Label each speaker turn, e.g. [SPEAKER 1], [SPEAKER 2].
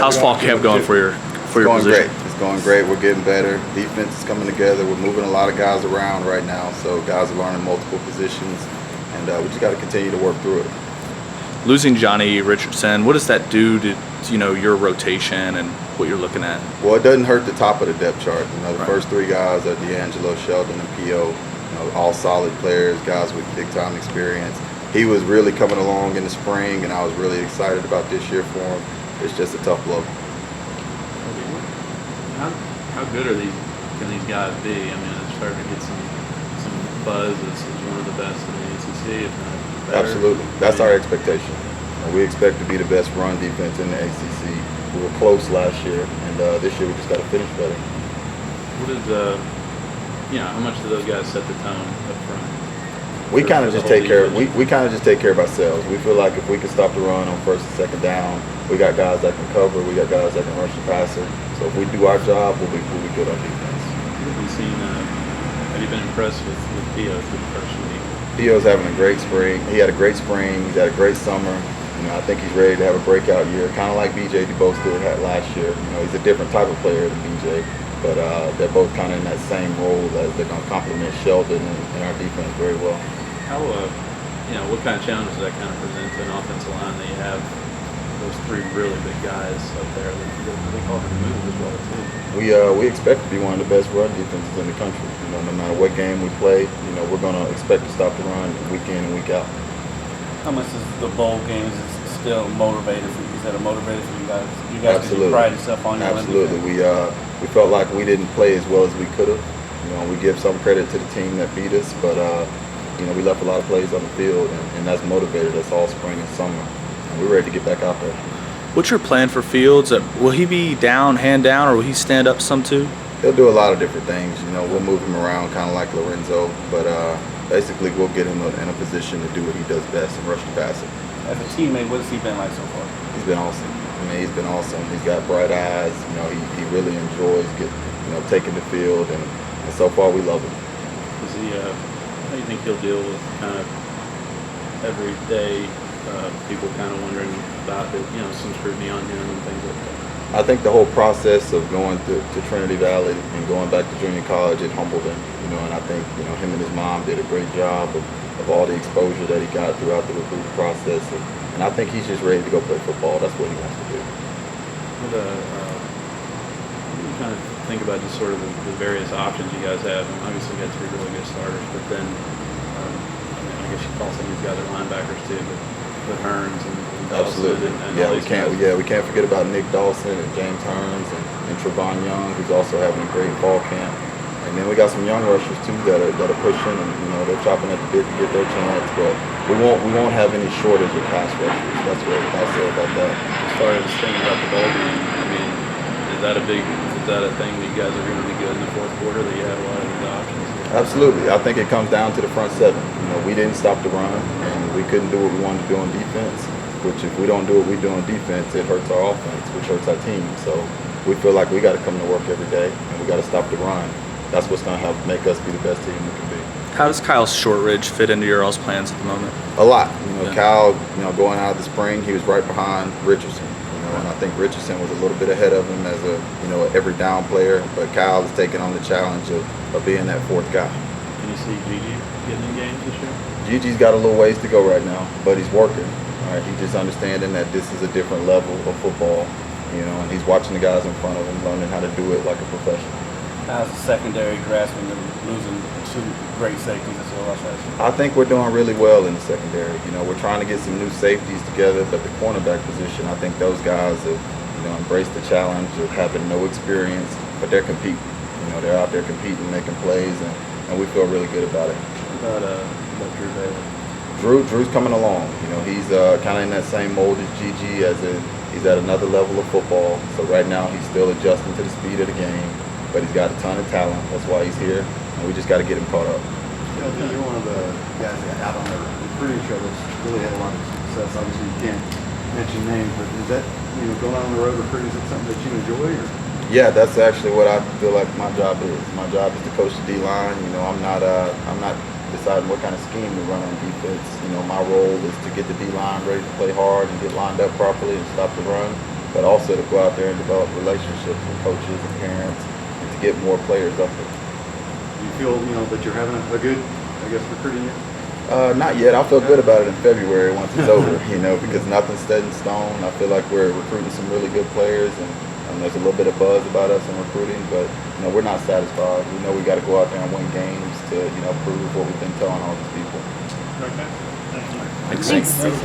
[SPEAKER 1] How's fall camp going for your
[SPEAKER 2] Going
[SPEAKER 1] position?
[SPEAKER 2] great. It's going great. We're getting better. Defense is coming together. We're moving a lot of guys around right now, so guys are learning multiple positions, and we just got to continue to work through it.
[SPEAKER 1] Losing Johnny Richardson, what does that do to your rotation and what you're looking at?
[SPEAKER 2] Well, it doesn't hurt the top of the depth chart. The
[SPEAKER 1] Right.
[SPEAKER 2] first three guys are D'Angelo, Sheldon, and P.O. All solid players, guys with big time experience. He was really coming along in the spring, and I was really excited about this year for him. It's just a tough blow.
[SPEAKER 3] How good can these guys be? I mean, it's starting to get some buzz as one of the best in the ACC, if not better.
[SPEAKER 2] Absolutely. That's our expectation. We expect to be the best run defense in the ACC. We were close last year, and this year we just got to finish better.
[SPEAKER 3] How much do those guys set the tone up front?
[SPEAKER 2] We kind of just take care.
[SPEAKER 3] We
[SPEAKER 2] We kind of just take care of ourselves. We feel like if we can stop the run on first and second down, we got guys that can cover. We got guys that can rush the passer. So if we do our job, we'll be good on defense.
[SPEAKER 3] Have you been impressed with P.O. through the first week?
[SPEAKER 2] P.O.'s having a great spring. He had a great spring. He's had a great summer. I think he's ready to have a breakout year, kind of like B.J. DeBoer had last year. He's a different type of player than B.J., but they're both kind of in that same role as they're going to complement Sheldon and our defense very well.
[SPEAKER 3] What kind of challenges does that kind of present to an offensive line that you have those three really big guys up there that they call them to move as well too?
[SPEAKER 2] We expect to be one of the best run defenses in the country. No matter what game we play, we're going to expect to stop the run week in and week out.
[SPEAKER 4] How much is the bowl games still motivated for you? Is that a motivator for you guys? You guys
[SPEAKER 2] Absolutely.
[SPEAKER 4] pride yourself on your
[SPEAKER 2] Absolutely. We felt like we didn't play as well as we could have. We give some credit to the team that beat us, but we left a lot of plays on the field, and that's motivated us all spring and summer. And we're ready to get back out there.
[SPEAKER 1] What's your plan for Fields? Will he be hand down, or will he stand up some too?
[SPEAKER 2] He'll do a lot of different things. We'll move him around kind of like Lorenzo, but basically we'll get him in a position to do what he does best and rush the passer.
[SPEAKER 4] As a teammate, what has he been like so far?
[SPEAKER 2] He's been awesome. He's been awesome. He's got bright eyes. He really enjoys taking the field, and so far we love him.
[SPEAKER 3] How do you think he'll deal with kind of every day people kind of wondering about some scrutiny on him and things like that?
[SPEAKER 2] I think the whole process of going to Trinity Valley and going back to junior college, it humbled him. And I think him and his mom did a great job of all the exposure that he got throughout the recruiting process, and I think he's just ready to go play football. That's what he wants to do.
[SPEAKER 3] What do you kind of think about just sort of the various options you guys have? And obviously, you got three really good starters, but then I guess you call some of these guys are linebackers too, but Hearns and Dawson.
[SPEAKER 2] Absolutely.
[SPEAKER 3] And
[SPEAKER 2] we can't forget about Nick Dawson and James Hearns and Trevon Young, who's also having a great fall camp. And then we got some young rushers too that are pushing, and they're chopping at the bit to get their chance. But we won't have any shortage of pass rushers. That's what I'll say about that.
[SPEAKER 3] As far as thinking about the bowl game, I mean, is that a thing that you guys are going to be good in the fourth quarter, that you have a lot of these options?
[SPEAKER 2] Absolutely. I think it comes down to the front seven. We didn't stop the run, and we couldn't do what we wanted to do on defense. Which, if we don't do what we do on defense, it hurts our offense, which hurts our team. So we feel like we got to come to work every day, and we got to stop the run. That's what's going to help make us be the best team we can be.
[SPEAKER 1] How does Kyle Shortridge fit into your all's plans at the moment?
[SPEAKER 2] A lot.
[SPEAKER 1] Yeah.
[SPEAKER 2] Kyle, going out of the spring, he was right behind Richardson. And I think Richardson was a little bit ahead of him as a every down player. But Kyle is taking on the challenge of being that fourth guy.
[SPEAKER 3] Can you see Gigi getting in games this year?
[SPEAKER 2] Gigi's got a little ways to go right now, but he's working. All right, he's just understanding that this is a different level of football. And he's watching the guys in front of him, learning how to do it like a professional.
[SPEAKER 4] How's the secondary grasping and losing two great safeties as well?
[SPEAKER 2] I think we're doing really well in the secondary. We're trying to get some new safeties together, but the cornerback position, I think those guys have embraced the challenge of having no experience, but they're competing. They're out there competing, making plays, and we feel really good about it.
[SPEAKER 3] What about Drew Bailey?
[SPEAKER 2] Drew's coming along. He's kind of in that same mold as Gigi, he's at another level of football. So right now he's still adjusting to the speed of the game, but he's got a ton of talent. That's why he's here, and we just got to get him caught up.
[SPEAKER 5] You're one of the guys that got out on the recruiting show that's really had a lot of success. Obviously, you can't mention names, but is that going out on the road recruiting, is that something that you enjoy? Or?
[SPEAKER 2] Yeah, that's actually what I feel like my job is. My job is to coach the D-line. I'm not deciding what kind of scheme to run on defense. My role is to get the D-line ready to play hard and get lined up properly and stop the run. but also to go out there and develop relationships with coaches and parents and to get more players up there.
[SPEAKER 5] Do you feel, that you're having a good, I guess, recruiting year?
[SPEAKER 2] Not yet. I'll feel good about it in February once it's over, because nothing's set in stone. I feel like we're recruiting some really good players, and there's a little bit of buzz about us in recruiting, but we're not satisfied. We know we got to go out there and win games to prove what we've been telling all these people.
[SPEAKER 6] Okay. Thank you.
[SPEAKER 1] Thanks.
[SPEAKER 7] Thanks.